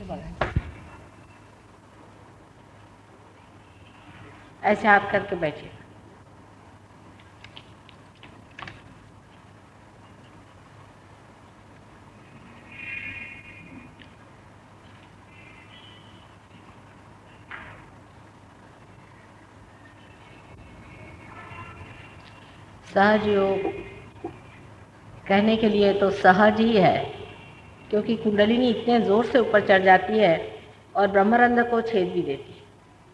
कैसे बढ़ाएं? ऐसे हाथ करके बैठिए। सहज योग कहने के लिए तो सहज ही है, क्योंकि कुंडलिनी इतने ज़ोर से ऊपर चढ़ जाती है और ब्रह्मरंध्र को छेद भी देती है।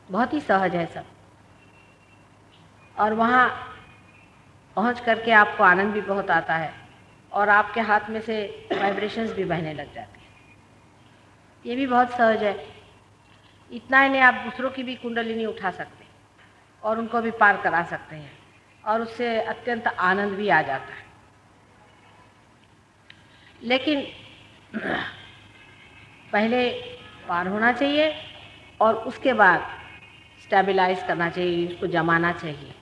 बहुत ही सहज है सब, और वहाँ पहुँच करके आपको आनंद भी बहुत आता है और आपके हाथ में से वाइब्रेशंस भी बहने लग जाते हैं। ये भी बहुत सहज है। इतना ही नहीं, आप दूसरों की भी कुंडलिनी उठा सकते हैं और उनको भी पार करा सकते हैं, और उससे अत्यंत आनंद भी आ जाता है। लेकिन पहले पार होना चाहिए और उसके बाद स्टेबलाइज करना चाहिए, उसको जमाना चाहिए।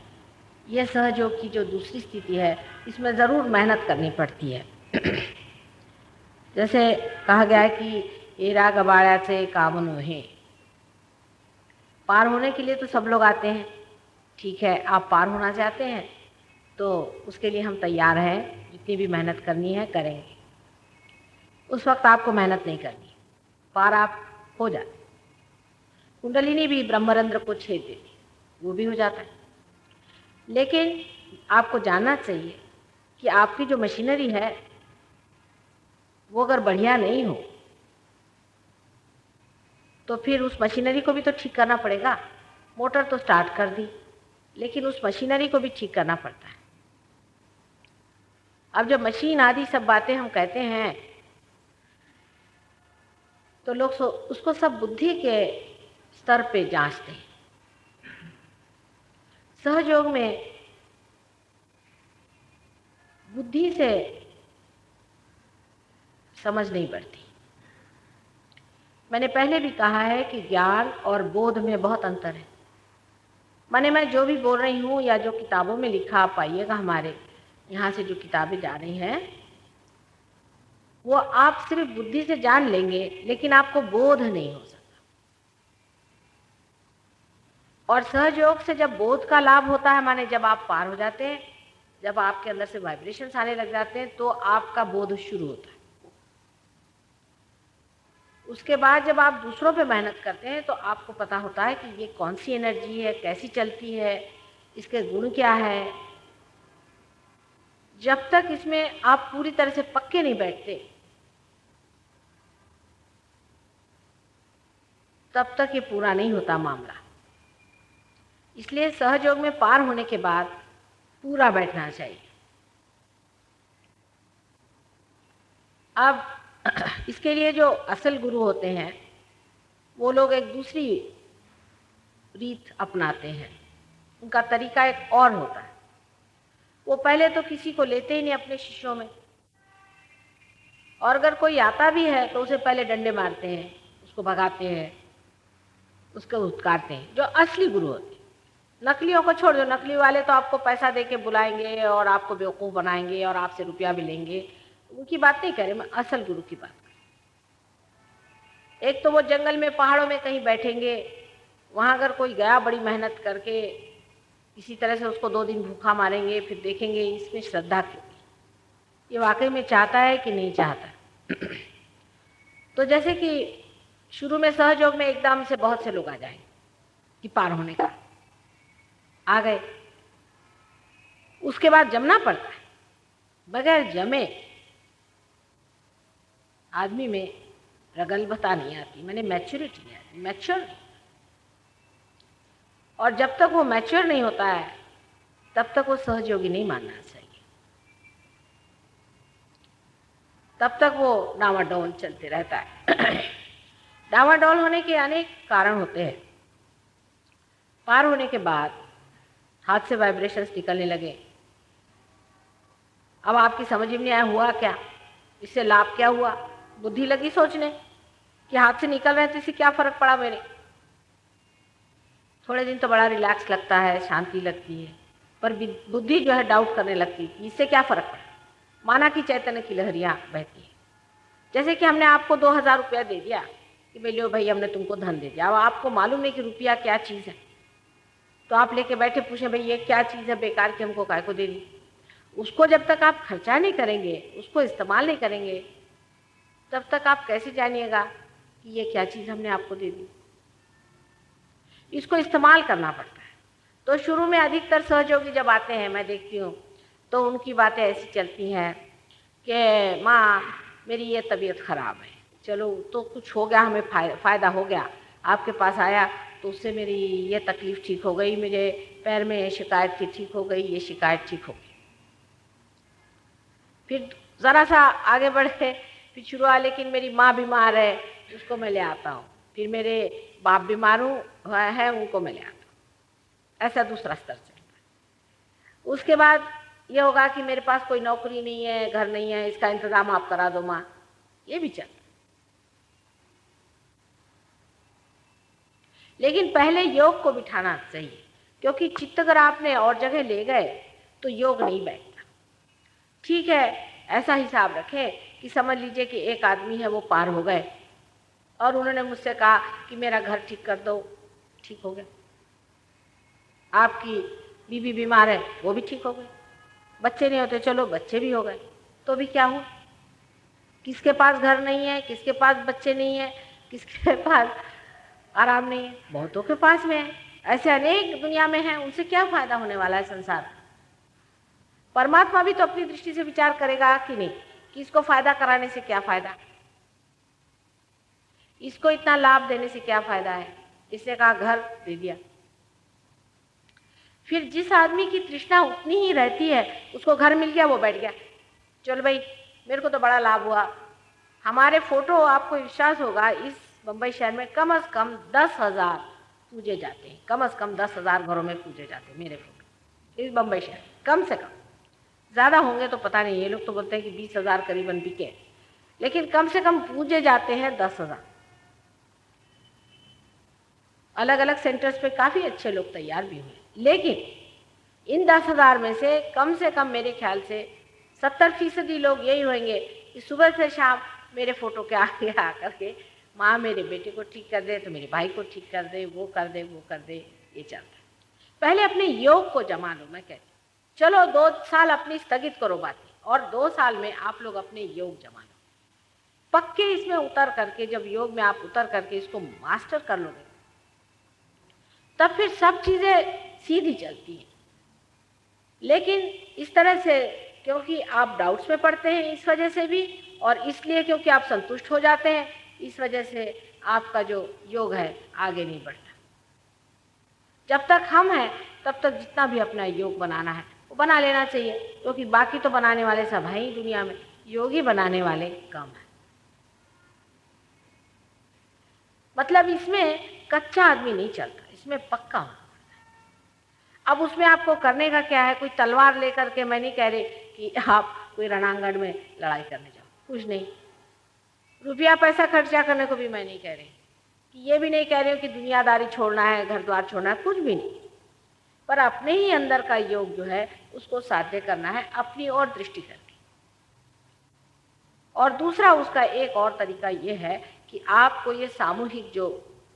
यह सहयोग की जो दूसरी स्थिति है, इसमें ज़रूर मेहनत करनी पड़ती है। जैसे कहा गया है कि एरा गबाड़ा से काम नोहे। पार होने के लिए तो सब लोग आते हैं, ठीक है, आप पार होना चाहते हैं तो उसके लिए हम तैयार हैं, जितनी भी मेहनत करनी है करेंगे। उस वक्त आपको मेहनत नहीं करनी, पार आप हो जाते। कुंडलिनी भी ब्रह्मरंध्र को छेद देती, वो भी हो जाता है। लेकिन आपको जानना चाहिए कि आपकी जो मशीनरी है वो अगर बढ़िया नहीं हो तो फिर उस मशीनरी को भी तो ठीक करना पड़ेगा। मोटर तो स्टार्ट कर दी, लेकिन उस मशीनरी को भी ठीक करना पड़ता है। अब जब मशीन आदि सब बातें हम कहते हैं तो लोग उसको सब बुद्धि के स्तर पे जांचते हैं। सहयोग में बुद्धि से समझ नहीं बढ़ती। मैंने पहले भी कहा है कि ज्ञान और बोध में बहुत अंतर है। माने मैं जो भी बोल रही हूँ या जो किताबों में लिखा आप पाइएगा, हमारे यहाँ से जो किताबें जा रही हैं वो आप सिर्फ बुद्धि से जान लेंगे, लेकिन आपको बोध नहीं हो सकता। और सहयोग से जब बोध का लाभ होता है, माने जब आप पार हो जाते हैं, जब आपके अंदर से वाइब्रेशंस आने लग जाते हैं, तो आपका बोध शुरू होता है। उसके बाद जब आप दूसरों पे मेहनत करते हैं तो आपको पता होता है कि ये कौन सी एनर्जी है, कैसी चलती है, इसके गुण क्या है। जब तक इसमें आप पूरी तरह से पक्के नहीं बैठते तब तक ये पूरा नहीं होता मामला। इसलिए सहयोग में पार होने के बाद पूरा बैठना चाहिए। अब इसके लिए जो असल गुरु होते हैं वो लोग एक दूसरी रीत अपनाते हैं। उनका तरीका एक और होता है। वो पहले तो किसी को लेते ही नहीं अपने शिष्यों में, और अगर कोई आता भी है तो उसे पहले डंडे मारते हैं, उसको भगाते हैं, उसको उत्कारते हैं। जो असली गुरु होते हैं, नकलियों को छोड़ दो। नकली वाले तो आपको पैसा दे के बुलाएंगे और आपको बेवकूफ़ बनाएंगे और आपसे रुपया भी लेंगे। उनकी बात नहीं करें, मैं असल गुरु की बात करें। एक तो वो जंगल में पहाड़ों में कहीं बैठेंगे, वहाँ अगर कोई गया बड़ी मेहनत करके, इसी तरह से उसको 2 दिन भूखा मारेंगे, फिर देखेंगे इसमें श्रद्धा क्यों, ये वाकई में चाहता है कि नहीं चाहता। तो जैसे कि शुरू में सहयोग में एकदम से बहुत से लोग आ जाएंगे कि पार होने का, आ गए। उसके बाद जमना पड़ता है। बगैर जमे आदमी में प्रगल्भता नहीं आती, मैंने मैच्योरिटी नहीं आती, मैच्योर। और जब तक वो मैच्योर नहीं होता है तब तक वो सहयोगी नहीं मानना चाहिए। तब तक वो डामाडोल चलते रहता है। डामाडोल होने के अनेक कारण होते हैं। पार होने के बाद हाथ से वाइब्रेशंस निकलने लगे। अब आपकी समझ में नहीं आया हुआ क्या, इससे लाभ क्या हुआ। बुद्धि लगी सोचने कि हाथ से निकल रहे हैं तो इससे क्या फ़र्क पड़ा मेरे। थोड़े दिन तो बड़ा रिलैक्स लगता है, शांति लगती है, पर बुद्धि जो है डाउट करने लगती है इससे क्या फ़र्क पड़ा। माना कि चैतन्य की लहरियाँ बहती है। जैसे कि हमने आपको 2000 रुपया दे दिया, कि भाई लो भाई हमने तुमको धन दे दिया। अब आपको मालूम नहीं कि रुपया क्या चीज़ है, तो आप लेके बैठे पूछें भाई ये क्या चीज़ है बेकार की, हमको काय को दे दी। उसको जब तक आप खर्चा नहीं करेंगे, उसको इस्तेमाल नहीं करेंगे, तब तक आप कैसे जानिएगा कि ये क्या चीज़ हमने आपको दे दी। इसको इस्तेमाल करना पड़ता है। तो शुरू में अधिकतर सहयोगी जब आते हैं, मैं देखती हूँ, तो उनकी बातें ऐसी चलती हैं कि माँ मेरी ये तबीयत ख़राब है, चलो तो कुछ हो गया, हमें फ़ायदा हो गया, आपके पास आया तो उससे मेरी ये तकलीफ़ ठीक हो गई, मेरे पैर में शिकायत थी ठीक हो गई, ये शिकायत ठीक हो गई। फिर ज़रा सा आगे बढ़े, फिर शुरू हुआ लेकिन मेरी माँ बीमार है, उसको मैं ले आता हूँ, फिर मेरे बाप बीमार है, उनको मैं ले आता हूँ। ऐसा दूसरा स्तर चलता है। उसके बाद ये होगा कि मेरे पास कोई नौकरी नहीं है, घर नहीं है, इसका इंतज़ाम आप करा दो माँ, ये भी चलता है। लेकिन पहले योग को बिठाना चाहिए, क्योंकि चित्त अगर आपने और जगह ले गए तो योग नहीं बैठता। ठीक है, ऐसा हिसाब रखें कि समझ लीजिए कि एक आदमी है, वो पार हो गए और उन्होंने मुझसे कहा कि मेरा घर ठीक कर दो, ठीक हो गया। आपकी बीवी बीमार है, वो भी ठीक हो गई। बच्चे नहीं होते, चलो बच्चे भी हो गए, तो भी क्या हुआ? किसके पास घर नहीं है, किसके पास बच्चे नहीं है, किसके पास आराम नहीं है? बहुतों के पास में है। ऐसे अनेक दुनिया में हैं, उनसे क्या फायदा होने वाला है संसार? परमात्मा भी तो अपनी दृष्टि से विचार करेगा कि नहीं, कि इसको फायदा कराने से क्या फायदा, इसको इतना लाभ देने से क्या फायदा है। इसने कहा घर दे दिया। फिर जिस आदमी की तृष्णा उतनी ही रहती है, उसको घर मिल गया, वो बैठ गया, चल भाई मेरे को तो बड़ा लाभ हुआ। हमारे फोटो, आपको विश्वास होगा, इस बम्बई शहर में कम से कम 10,000 पूजे जाते हैं, कम से कम 10,000 घरों में पूजे जाते हैं मेरे फोटो इस बम्बई शहर, कम से कम। ज़्यादा होंगे तो पता नहीं, ये लोग तो बोलते हैं कि 20,000 करीबन बिके, लेकिन कम से कम पूजे जाते हैं 10,000। अलग अलग सेंटर्स पे काफ़ी अच्छे लोग तैयार भी हुए, लेकिन इन 10,000 में से कम मेरे ख्याल से 70% लोग यही होंगे कि सुबह से शाम मेरे फोटो के आगे आकर के माँ मेरे बेटे को ठीक कर दे, तो मेरे भाई को ठीक कर दे, वो कर दे, वो कर दे, ये चलता है। पहले अपने योग को जमा लो। मैं कहती हूँ चलो 2 साल अपनी स्थगित करो बातें, और 2 साल में आप लोग अपने योग जमा लो। पक्के इसमें उतर करके, जब योग में आप उतर करके इसको मास्टर कर लोगे, तब फिर सब चीज़ें सीधी चलती हैं। लेकिन इस तरह से, क्योंकि आप डाउट्स में पड़ते हैं इस वजह से भी, और इसलिए क्योंकि आप संतुष्ट हो जाते हैं, इस वजह से आपका जो योग है आगे नहीं बढ़ता। जब तक हम हैं तब तक जितना भी अपना योग बनाना है वो बना लेना चाहिए, क्योंकि बाकी तो बनाने वाले सब हैं ही दुनिया में, योग ही बनाने वाले कम हैं। मतलब इसमें कच्चा आदमी नहीं चलता, इसमें पक्का होना पड़ता है। अब उसमें आपको करने का क्या है? कोई तलवार लेकर के, मैं नहीं कह रही कि आप कोई रणांगण में लड़ाई करने जाओ, कुछ नहीं। रुपया पैसा खर्चा करने को भी मैं नहीं कह रही, कि ये भी नहीं कह रही हूँ कि दुनियादारी छोड़ना है, घर द्वार छोड़ना है, कुछ भी नहीं। पर अपने ही अंदर का योग जो है उसको साध्य करना है अपनी ओर दृष्टि करके। और दूसरा उसका एक और तरीका ये है कि आपको ये सामूहिक जो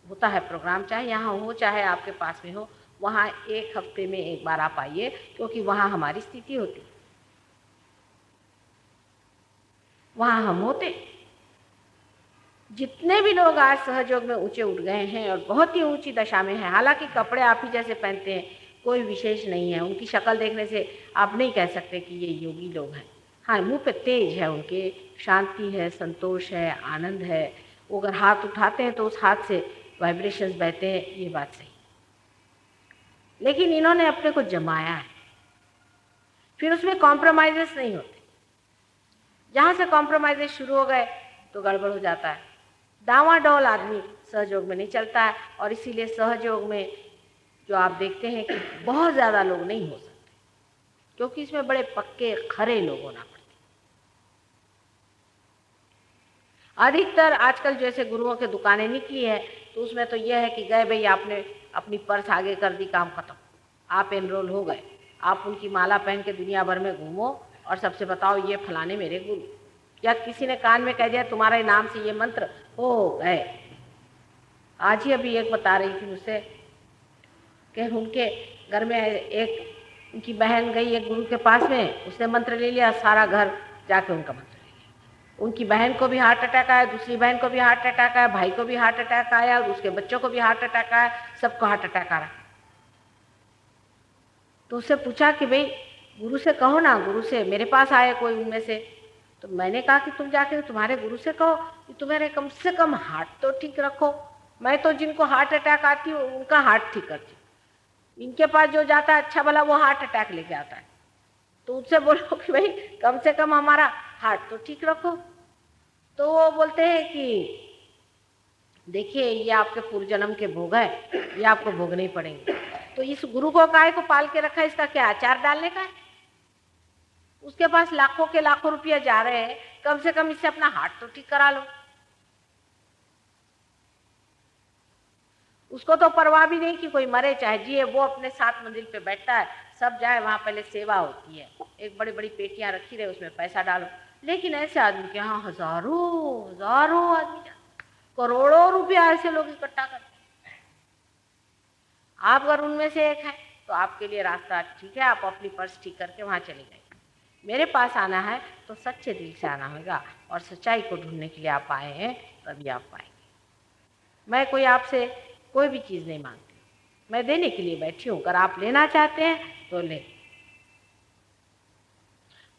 होता है प्रोग्राम, चाहे यहाँ हो चाहे आपके पास में हो, वहाँ 1 हफ्ते में 1 बार आप आइए, क्योंकि वहाँ हमारी स्थिति होती, वहाँ हम होते। जितने भी लोग आज सहयोग में ऊंचे उठ गए हैं और बहुत ही ऊंची दशा में हैं, हालांकि कपड़े आप ही जैसे पहनते हैं, कोई विशेष नहीं है, उनकी शक्ल देखने से आप नहीं कह सकते कि ये योगी लोग हैं। हाँ, मुंह पे तेज है उनके, शांति है, संतोष है, आनंद है। वो अगर हाथ उठाते हैं तो उस हाथ से वाइब्रेशंस बहते हैं, ये बात सही। लेकिन इन्होंने अपने को जमाया है, फिर उसमें कॉम्प्रोमाइज़ेस नहीं होते। जहाँ से कॉम्प्रोमाइज़ेस शुरू हो गए तो गड़बड़ हो जाता है। डावाडोल आदमी सहयोग में नहीं चलता है, और इसीलिए सहयोग में जो आप देखते हैं कि बहुत ज़्यादा लोग नहीं हो सकते, क्योंकि इसमें बड़े पक्के खरे लोग होना पड़ते। अधिकतर आजकल जैसे गुरुओं की दुकानें निकली है, तो उसमें तो यह है कि गए भाई, आपने अपनी पर्स आगे कर दी, काम खत्म, आप एनरोल हो गए, आप उनकी माला पहन के दुनिया भर में घूमो और सबसे बताओ ये फलाने मेरे गुरु, या किसी ने कान में कह दिया तुम्हारे नाम से ये मंत्र, हो गए। आज ही अभी एक बता रही थी मुझसे कि उनके घर में एक उनकी बहन गई एक गुरु के पास में, उसने मंत्र ले लिया, सारा घर जाके उनका मंत्र ले लिया। उनकी बहन को भी हार्ट अटैक आया, दूसरी बहन को भी हार्ट अटैक आया, भाई को भी हार्ट अटैक आया, और उसके बच्चों को भी हार्ट अटैक आया, सबको हार्ट अटैक आ रहा। तो उससे पूछा कि भाई गुरु से कहो ना, गुरु से मेरे पास आए कोई उनमें से। तो मैंने कहा कि तुम जाके तुम्हारे गुरु से कहो कि तुम्हारे कम से कम हार्ट तो ठीक रखो। मैं तो जिनको हार्ट अटैक आती हूँ उनका हार्ट ठीक करती हूँ, इनके पास जो जाता है अच्छा भला वो हार्ट अटैक लेके आता है। तो उससे बोलो कि भाई कम से कम हमारा हार्ट तो ठीक रखो। तो वो बोलते हैं कि देखिए ये आपके पूर्व जन्म के भोग है, ये आपको भोगने ही पड़ेंगे। तो इस गुरु को काय को पाल के रखा है, इसका क्या अचार डालने का है? उसके पास लाखों के लाखों रुपया जा रहे हैं, कम से कम इससे अपना हार्ट तो ठीक करा लो। उसको तो परवाह भी नहीं कि कोई मरे चाहे जिए, वो अपने साथ मंदिर पे बैठता है, सब जाए वहां पहले सेवा होती है, एक बड़ी बड़ी पेटियां रखी रहे उसमें पैसा डालो। लेकिन ऐसे आदमी के यहाँ हजारों हजारों आदमी, करोड़ों रुपया ऐसे लोग इकट्ठा करते हैं। आप अगर उनमें से एक हैं तो आपके लिए रास्ता ठीक है, आप अपनी पर्स ठीक करके वहां चले जाइए। मेरे पास आना है तो सच्चे दिल से आना होगा, और सच्चाई को ढूंढने के लिए आप आए हैं, तभी आप पाएंगे। मैं कोई आपसे कोई भी चीज़ नहीं मांगती, मैं देने के लिए बैठी हूँ, अगर आप लेना चाहते हैं तो ले।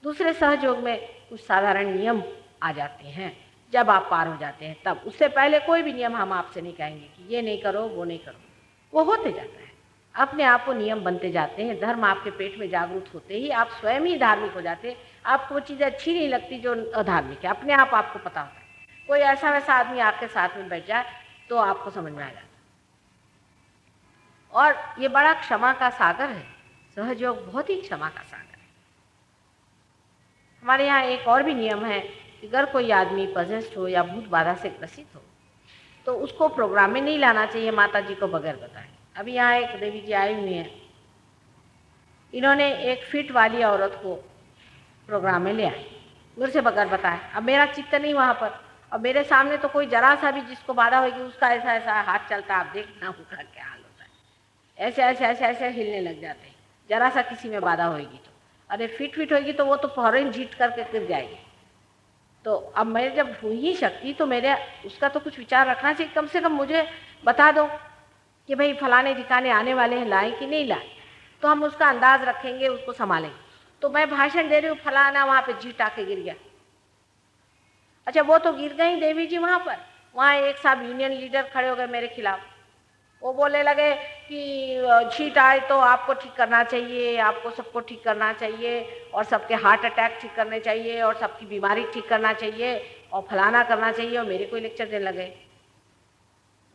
दूसरे सहयोग में कुछ साधारण नियम आ जाते हैं, जब आप पार हो जाते हैं तब। उससे पहले कोई भी नियम हम आपसे नहीं कहेंगे कि ये नहीं करो वो नहीं करो, वो होते जाता है, अपने आप वो नियम बनते जाते हैं। धर्म आपके पेट में जागरूक होते ही आप स्वयं ही धार्मिक हो जाते हैं। आपको वो चीज़ें अच्छी नहीं लगती जो अधार्मिक है, अपने आप आपको पता होता है। कोई ऐसा वैसा आदमी आपके साथ में बैठ जाए तो आपको समझ में आ जाता है। और ये बड़ा क्षमा का सागर है, सहयोग बहुत ही क्षमा का सागर है। हमारे यहाँ एक और भी नियम है कि अगर कोई आदमी पजेस्ट हो या भूत बाधा से ग्रसित हो तो उसको प्रोग्राम में नहीं लाना चाहिए माता जी को बगैर बताए। अभी यहाँ एक देवी जी आई हुई हैं, इन्होंने एक फिट वाली औरत को प्रोग्राम में ले आए मेरे से बगैर बताए। अब मेरा चित्त नहीं वहाँ पर, अब मेरे सामने तो कोई जरा सा भी जिसको बाधा होगी उसका ऐसा ऐसा हाथ चलता है, आप देखना उनका क्या हाल होता है। ऐसे ऐसे ऐसे ऐसे हिलने लग जाते हैं, जरा सा किसी में बाधा होगी तो। अरे फिट होगी तो वो तो फौरन जीत करके गिर जाएगी। तो अब मैं जब हुई ही शक्ति तो मेरे उसका तो कुछ विचार रखना चाहिए, कम से कम मुझे बता दो कि भाई फलाने ठिकाने आने वाले हैं, लाए कि नहीं लाए, तो हम उसका अंदाज रखेंगे, उसको संभालेंगे। तो मैं भाषण दे रही हूँ, फलाना वहाँ पे जीट आके गिर गया। अच्छा वो तो गिर गई देवी जी वहाँ पर, वहाँ एक साहब यूनियन लीडर खड़े हो गए मेरे खिलाफ। वो बोलने लगे कि छींट आए तो आपको ठीक करना चाहिए, आपको सबको ठीक करना चाहिए, और सबके हार्ट अटैक ठीक करने चाहिए, और सबकी बीमारी ठीक करना चाहिए, और फलाना करना चाहिए, और मेरे को लेक्चर देने लगे।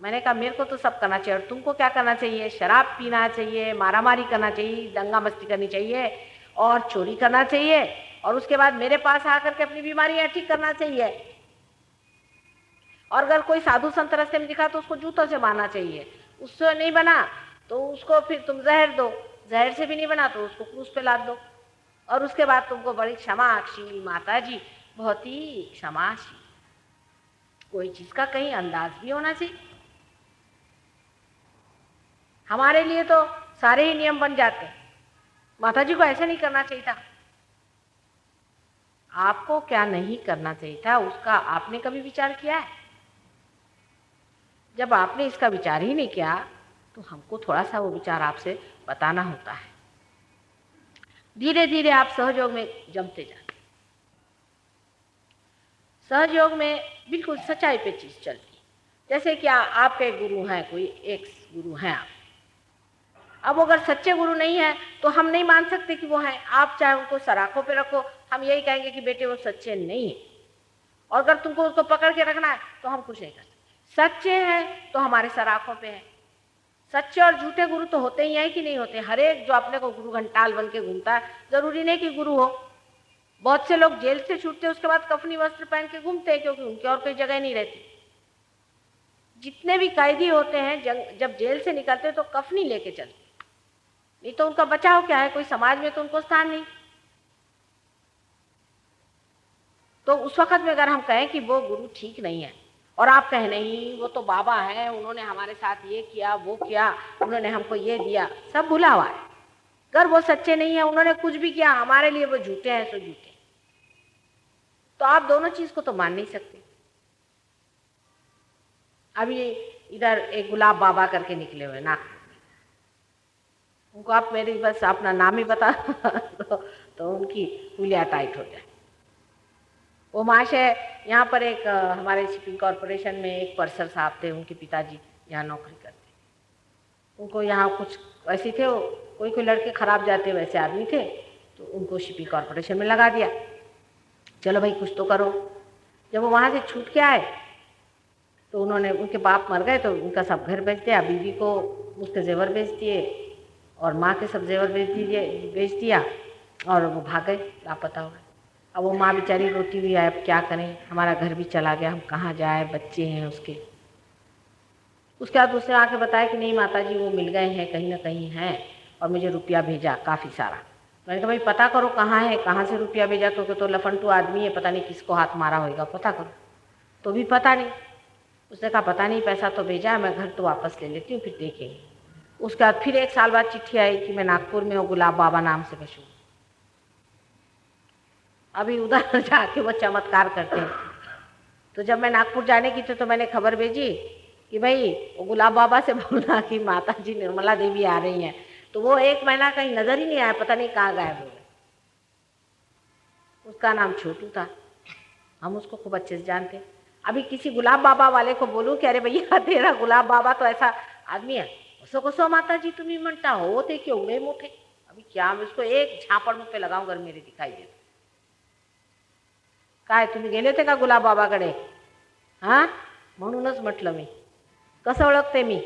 मैंने कहा मेरे को तो सब करना चाहिए, और तुमको क्या करना चाहिए? शराब पीना चाहिए, मारामारी करना चाहिए, दंगा मस्ती करनी चाहिए, और चोरी करना चाहिए, और उसके बाद मेरे पास आकर के अपनी बीमारियां ठीक करना चाहिए। और अगर कोई साधु संत रास्ते में दिखा तो उसको जूतों से मारना चाहिए, उससे नहीं बना तो उसको फिर तुम जहर दो, जहर से भी नहीं बना तो उसको क्रूस पे लाद दो, और उसके बाद तुमको बड़ी क्षमाशील माता जी, बहुत ही क्षमाशील। कोई चीज का कहीं अंदाज भी होना चाहिए। हमारे लिए तो सारे ही नियम बन जाते हैं, माता जी को ऐसा नहीं करना चाहिए था। आपको क्या नहीं करना चाहिए था उसका आपने कभी विचार किया है? जब आपने इसका विचार ही नहीं किया तो हमको थोड़ा सा वो विचार आपसे बताना होता है। धीरे धीरे आप सहयोग में जमते जाते। सहयोग में बिल्कुल सच्चाई पे चीज चलती। जैसे कि आपके गुरु हैं, कोई एक गुरु हैं आप, अब अगर सच्चे गुरु नहीं है तो हम नहीं मान सकते कि वो हैं। आप चाहे उनको सराखों पे रखो, हम यही कहेंगे कि बेटे वो सच्चे नहीं है। और अगर तुमको उसको पकड़ के रखना है तो हम कुछ नहीं कर सकते। सच्चे हैं तो हमारे सराखों पे हैं। सच्चे और झूठे गुरु तो होते ही हैं कि नहीं होते। हर एक जो अपने को गुरु घंटाल बन के घूमता है, जरूरी नहीं कि गुरु हो। बहुत से लोग जेल से छूटते उसके बाद कफनी वस्त्र पहन के घूमते हैं, क्योंकि उनकी और कोई जगह नहीं रहती। जितने भी कैदी होते हैं जब जेल से निकलते तो कफनी लेके चलते, नहीं तो उनका बचाव क्या है? कोई समाज में तो उनको स्थान नहीं। तो उस वक्त में अगर हम कहें कि वो गुरु ठीक नहीं है, और आप कहें नहीं वो तो बाबा हैं, उन्होंने हमारे साथ ये किया वो किया, उन्होंने हमको ये दिया, सब भुला हुआ है। अगर वो सच्चे नहीं है, उन्होंने कुछ भी किया हमारे लिए, वो झूठे हैं सो झूठे। तो आप दोनों चीज को तो मान नहीं सकते। अभी इधर एक गुलाब बाबा करके निकले हुए नागपुर, उनको आप मेरी बस अपना नाम ही बता तो उनकी हुलिया टाइट हो जाए। वो महाशय यहाँ पर एक हमारे शिपिंग कॉरपोरेशन में एक परसर साहब थे, उनके पिताजी यहाँ नौकरी करते। उनको यहाँ कुछ ऐसे थे, वो कोई लड़के खराब जाते वैसे आदमी थे, तो उनको शिपिंग कॉरपोरेशन में लगा दिया। चलो भाई कुछ तो करो। जब वो वहाँ से छूट के आए तो उन्होंने, उनके बाप मर गए तो उनका सब घर बेच दिया, बीवी को उसके जेवर बेच दिए और माँ के सब जेवर बेच दिया और वो भाग गए, लापता हो गए। अब वो माँ बेचारी रोती हुई है, अब क्या करें, हमारा घर भी चला गया, हम कहाँ जाए, बच्चे हैं उसके। उसके बाद उसने आके बताया कि नहीं माता जी वो मिल गए हैं, कहीं ना कहीं हैं, और मुझे रुपया भेजा काफ़ी सारा। मैंने कहा भाई पता करो कहाँ है, कहाँ से रुपया भेजा, क्योंकि तो लफंटू आदमी है, पता नहीं किसको हाथ मारा होगा, पता करो। तो भी पता नहीं। उसने कहा पता नहीं, पैसा तो भेजा है, मैं घर तो वापस ले लेती हूँ, फिर देखेंगे। उसके बाद फिर 1 साल बाद चिट्ठी आई कि मैं नागपुर में हूँ, गुलाब बाबा नाम से मशहूर। अभी उधर जाके वो चमत्कार करते हैं। तो जब मैं नागपुर जाने की थी तो मैंने खबर भेजी कि भाई वो गुलाब बाबा से बोलना कि माता जी निर्मला देवी आ रही हैं। तो वो 1 महीना कहीं नजर ही नहीं आया, पता नहीं कहाँ गायब हो गए। उसका नाम छोटू था, हम उसको खूब अच्छे से जानते। अभी किसी गुलाब बाबा वाले को बोलूं कि अरे भैया तेरा गुलाब बाबा तो ऐसा आदमी है, उसको कसो माता जी तुम्हें मनता हो थे कि उड़े मोटे। अभी क्या मैं उसको एक झापड़ मुँह पे लगाऊं अगर मेरे दिखाई दे। काय तुम्ही गेले होते का गुलाब बाबाकडे? हां, म्हणूनच म्हटलं मी, कसं ओळखते मी,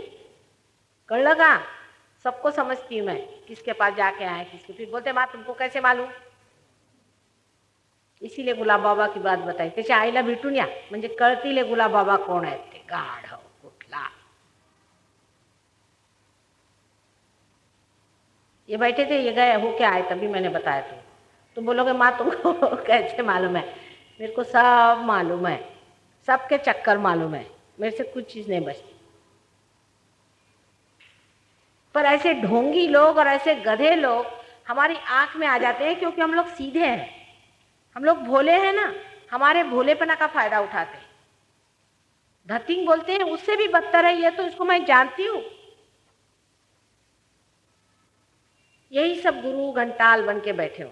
कळलं का? सबको समझती हूँ मैं, किसके पास जाके आए किसके। फिर बोलते माँ तुमको कैसे मालूम? इसीलिए गुलाब बाबा की बात बताई। त्याच्या आईला भेटून या म्हणजे कळतील गुलाब बाबा कोण आहेत ते, गाढव कुठला। ये बैठे थे, ये गए हो क्या आए, तभी मैंने बताया। तुम बोलोगे माँ तुमको कैसे मालूम है? मेरे को सब मालूम है, सबके चक्कर मालूम है, मेरे से कुछ चीज़ नहीं बचती। पर ऐसे ढोंगी लोग और ऐसे गधे लोग हमारी आंख में आ जाते हैं, क्योंकि हम लोग सीधे हैं, हम लोग भोले हैं ना, हमारे भोलेपना का फायदा उठाते हैं। धतिंग बोलते हैं, उससे भी बदतर है ये, तो इसको मैं जानती हूँ। यही सब गुरु घंटाल बन के बैठे हो,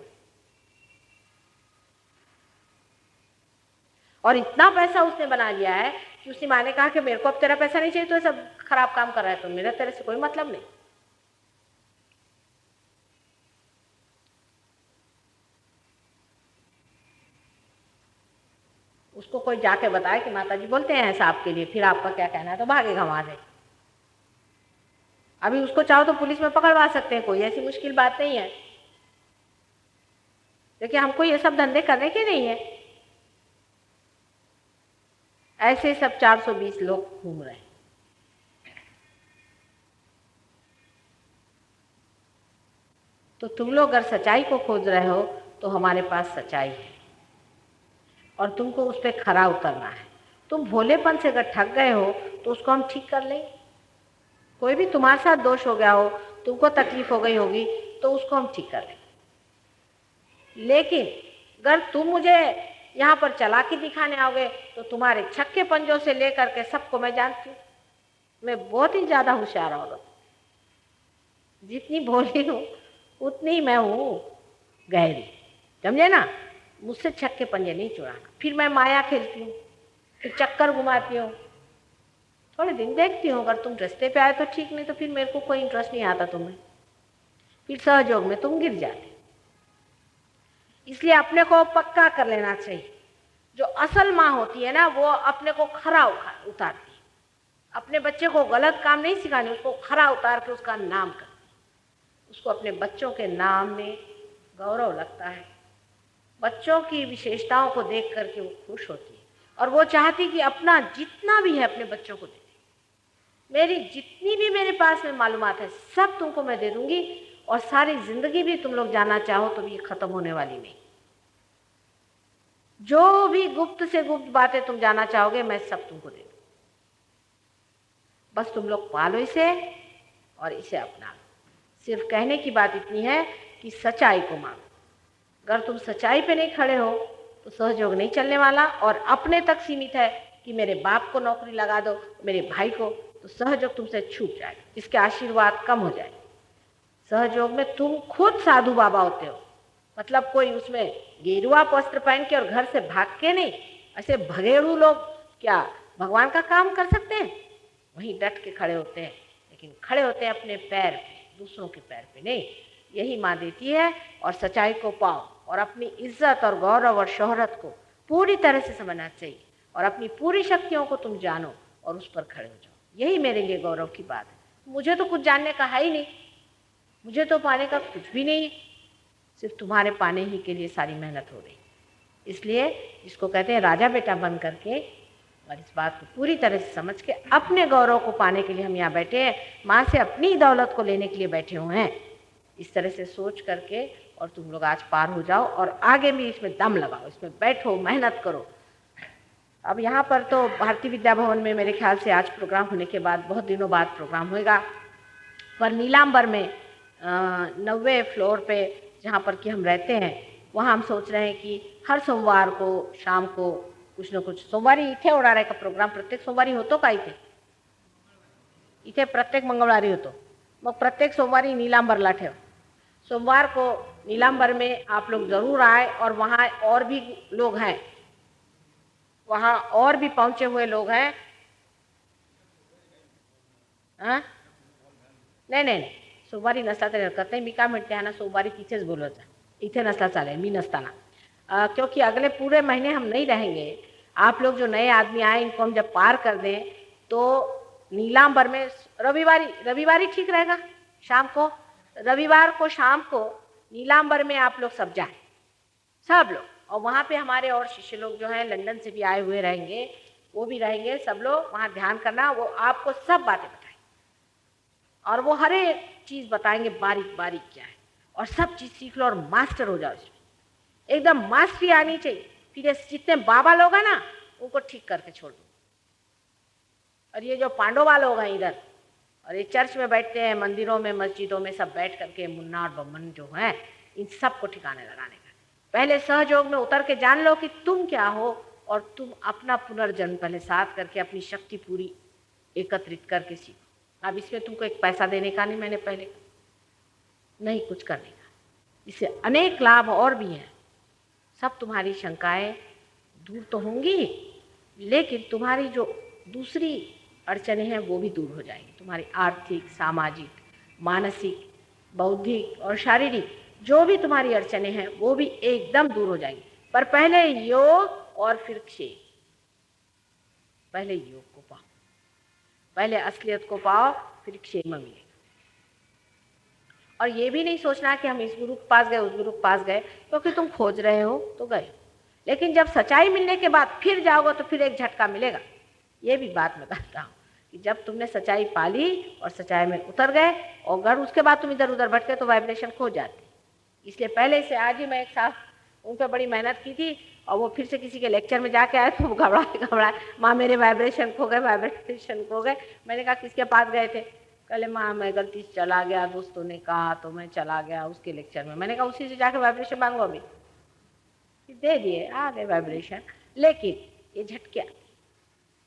और इतना पैसा उसने बना लिया है कि उसकी माँ ने कहा कि मेरे को अब तेरा पैसा नहीं चाहिए, तो सब खराब काम कर रहा है, तो मेरा तेरे से कोई मतलब नहीं। उसको कोई जाके बताए कि माता जी बोलते हैं ऐसा आपके लिए, फिर आपका क्या कहना है, तो भागेगा वहां से। अभी उसको चाहो तो पुलिस में पकड़वा सकते हैं, कोई ऐसी मुश्किल बात नहीं है। देखिए हमको ये सब धंधे करने के नहीं है। ऐसे सब 420 लोग घूम रहे हैं। तो तुम लोग अगर सच्चाई को खोज रहे हो तो हमारे पास सच्चाई है, और तुमको उस पर खरा उतरना है। तुम भोलेपन से अगर ठग गए हो तो उसको हम ठीक कर लेंगे। कोई भी तुम्हारे साथ दोष हो गया हो, तुमको तकलीफ हो गई होगी, तो उसको हम ठीक कर लेंगे। लेकिन अगर तुम मुझे यहाँ पर चालाकी दिखाने आओगे तो तुम्हारे छक्के पंजों से लेकर के सबको मैं जानती हूँ। मैं बहुत ही ज़्यादा होशियार औरत, जितनी भोली हूँ उतनी ही मैं हूँ गहरी, समझे ना। मुझसे छक्के पंजे नहीं चुराना। फिर मैं माया खेलती हूँ, फिर चक्कर घुमाती हूँ, थोड़े दिन देखती हूँ, अगर तुम रास्ते पे आए तो ठीक, नहीं तो फिर मेरे को कोई इंटरेस्ट नहीं आता तुम्हें, फिर सहयोग में तुम गिर जाते। इसलिए अपने को पक्का कर लेना चाहिए। जो असल माँ होती है ना, वो अपने को खरा उतारती है। अपने बच्चे को गलत काम नहीं सिखानी, उसको खरा उतार के उसका नाम करती। उसको अपने बच्चों के नाम में गौरव लगता है, बच्चों की विशेषताओं को देख करके वो खुश होती है, और वो चाहती कि अपना जितना भी है अपने बच्चों को दे। मेरी जितनी भी मेरे पास में मालूमात है सब तुमको मैं दे दूंगी, और सारी जिंदगी भी तुम लोग जानना चाहो तो भी ये खत्म होने वाली नहीं। जो भी गुप्त से गुप्त बातें तुम जानना चाहोगे मैं सब तुमको दे दूंगी। बस तुम लोग पालो इसे और इसे अपना लो। सिर्फ कहने की बात इतनी है कि सच्चाई को मांगो। अगर तुम सच्चाई पे नहीं खड़े हो तो सहयोग नहीं चलने वाला, और अपने तक सीमित है कि मेरे बाप को नौकरी लगा दो, मेरे भाई को, तो सहयोग तुमसे छूट जाएगा, इसके आशीर्वाद कम हो जाएगा। सहयोग में तुम खुद साधु बाबा होते हो, मतलब कोई उसमें गेरुआ वस्त्र पहन के और घर से भाग के नहीं। ऐसे भगेड़ू लोग क्या भगवान का काम कर सकते हैं? वहीं डट के खड़े होते हैं, लेकिन खड़े होते हैं अपने पैर पे, दूसरों के पैर पे नहीं। यही माँ देती है। और सच्चाई को पाओ और अपनी इज्जत और गौरव और शोहरत को पूरी तरह से समझना चाहिए, और अपनी पूरी शक्तियों को तुम जानो और उस पर खड़े हो जाओ। यही मेरे लिए गौरव की बात है। मुझे तो कुछ जानने का है ही नहीं, मुझे तो पाने का कुछ भी नहीं है, सिर्फ तुम्हारे पाने ही के लिए सारी मेहनत हो रही। इसलिए जिसको कहते हैं राजा बेटा बन करके, और इस बात को पूरी तरह से समझ के अपने गौरव को पाने के लिए हम यहाँ बैठे हैं, माँ से अपनी दौलत को लेने के लिए बैठे हुए हैं। इस तरह से सोच करके और तुम लोग आज पार हो जाओ, और आगे भी इसमें दम लगाओ, इसमें बैठो, मेहनत करो। अब यहाँ पर तो भारतीय विद्या भवन में मेरे ख्याल से आज प्रोग्राम होने के बाद बहुत दिनों बाद प्रोग्राम होएगा, पर नीलांबर में 90वें फ्लोर पे जहाँ पर कि हम रहते हैं, वहाँ हम सोच रहे हैं कि हर सोमवार को शाम को कुछ न कुछ सोमवारी इथे उड़ाड़े का प्रोग्राम प्रत्येक सोमवारी होतो का इथे प्रत्येक मंगळवारी होतो, मग प्रत्येक सोमवारी नीलांबरला ठेव। सोमवार को नीलांबर में आप लोग जरूर आए, और वहाँ और भी लोग हैं, वहाँ और भी पहुंचे हुए लोग हैं। हाँ नाही नाही नाही, सोमवारी नसला तरी हरकत नाही। मी काय म्हणते आहे ना, सोमवारी तिथेच बोलवायचं, इथे नसला चालेल मी नसताना, क्योंकि अगले पूरे महीने हम नहीं रहेंगे। आप लोग जो नए आदमी आए इनको हम जब पार कर दें तो नीलांबर में रविवारी ठीक रहेगा शाम को, रविवार को शाम को नीलांबर में आप लोग सब जाएं, सब लोग। और वहाँ पे हमारे और शिष्य लोग जो हैं लंदन से भी आए हुए रहेंगे, वो भी रहेंगे, सब लोग वहाँ ध्यान करना। वो आपको सब बातें बताएं और वो हर एक चीज़ बताएंगे बारीक बारीक क्या है, और सब चीज़ सीख लो और मास्टर हो जाओ इसमें, एकदम मास्टरी आनी चाहिए। फिर ये जितने बाबा लोग हैं ना उनको ठीक करके छोड़ दो। और ये जो पांडवा लोग हैं इधर, और ये चर्च में बैठते हैं, मंदिरों में मस्जिदों में सब बैठ करके मुन्ना और बम्मन जो हैं, इन सब को ठिकाने लगाने का पहले सहयोग में उतर के जान लो कि तुम क्या हो, और तुम अपना पुनर्जन्म पहले साथ करके अपनी शक्ति पूरी एकत्रित करके सीखो। अब इसमें तुमको एक पैसा देने का नहीं, मैंने पहले नहीं कुछ करने का, इससे अनेक लाभ और भी हैं। सब तुम्हारी शंकाएं दूर तो होंगी, लेकिन तुम्हारी जो दूसरी अड़चने हैं वो भी दूर हो जाएंगी। तुम्हारी आर्थिक, सामाजिक, मानसिक, बौद्धिक और शारीरिक जो भी तुम्हारी अड़चने हैं वो भी एकदम दूर हो जाएंगी। पर पहले योग और फिर क्षेम। पहले योग को पाओ, पहले असलियत को पाओ, फिर क्षेम मिलेगा। और ये भी नहीं सोचना कि हम इस गुरु के पास गए, उस गुरु के पास गए, क्योंकि तुम खोज रहे हो तो गए, लेकिन जब सच्चाई मिलने के बाद फिर जाओगे तो फिर एक झटका मिलेगा। ये भी बात मैं कहता हूँ कि जब तुमने सच्चाई पाली और सच्चाई में उतर गए, और अगर उसके बाद तुम इधर उधर भटके तो वाइब्रेशन खो जाती। इसलिए पहले से आज ही मैं एक साथ उन पर बड़ी मेहनत की थी, और वो फिर से किसी के लेक्चर में जाके आए तो वो घबराए, माँ मेरे वाइब्रेशन खो गए, वाइब्रेशन खो गए। मैंने कहा किसके पास गए थे? कहले माँ मैं गलती से चला गया, दोस्तों ने कहा तो मैं चला गया उसके लेक्चर में। मैंने कहा उसी से जाके वाइब्रेशन मांगो, अभी दे दिए, आ गए वाइब्रेशन। लेकिन ये झटके आते,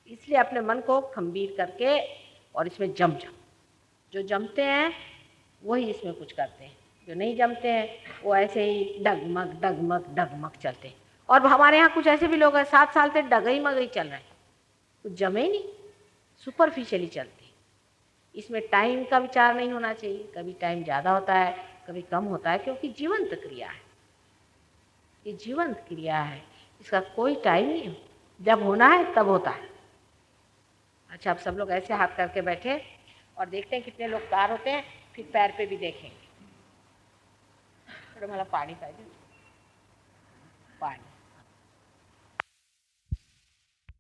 इसलिए अपने मन को खंबीर करके और इसमें जम जाओ। जो जमते हैं वही इसमें कुछ करते हैं, जो नहीं जमते हैं वो ऐसे ही डगमग डगमग डगमग चलते हैं। और हमारे यहाँ कुछ ऐसे भी लोग हैं 7 साल से डगई मगई चल रहे हैं, कुछ जमे ही नहीं, सुपरफिशियली चलते हैं। इसमें टाइम का विचार नहीं होना चाहिए, कभी टाइम ज़्यादा होता है, कभी कम होता है, क्योंकि जीवंत क्रिया है, ये जीवंत क्रिया है, इसका कोई टाइम नहीं है, जब होना है तब होता है। अच्छा, अब सब लोग ऐसे हाथ करके बैठे और देखते हैं कितने लोग पार होते हैं, फिर पैर पे भी देखेंगे। थोड़ा मला पानी पाहिजे, पानी।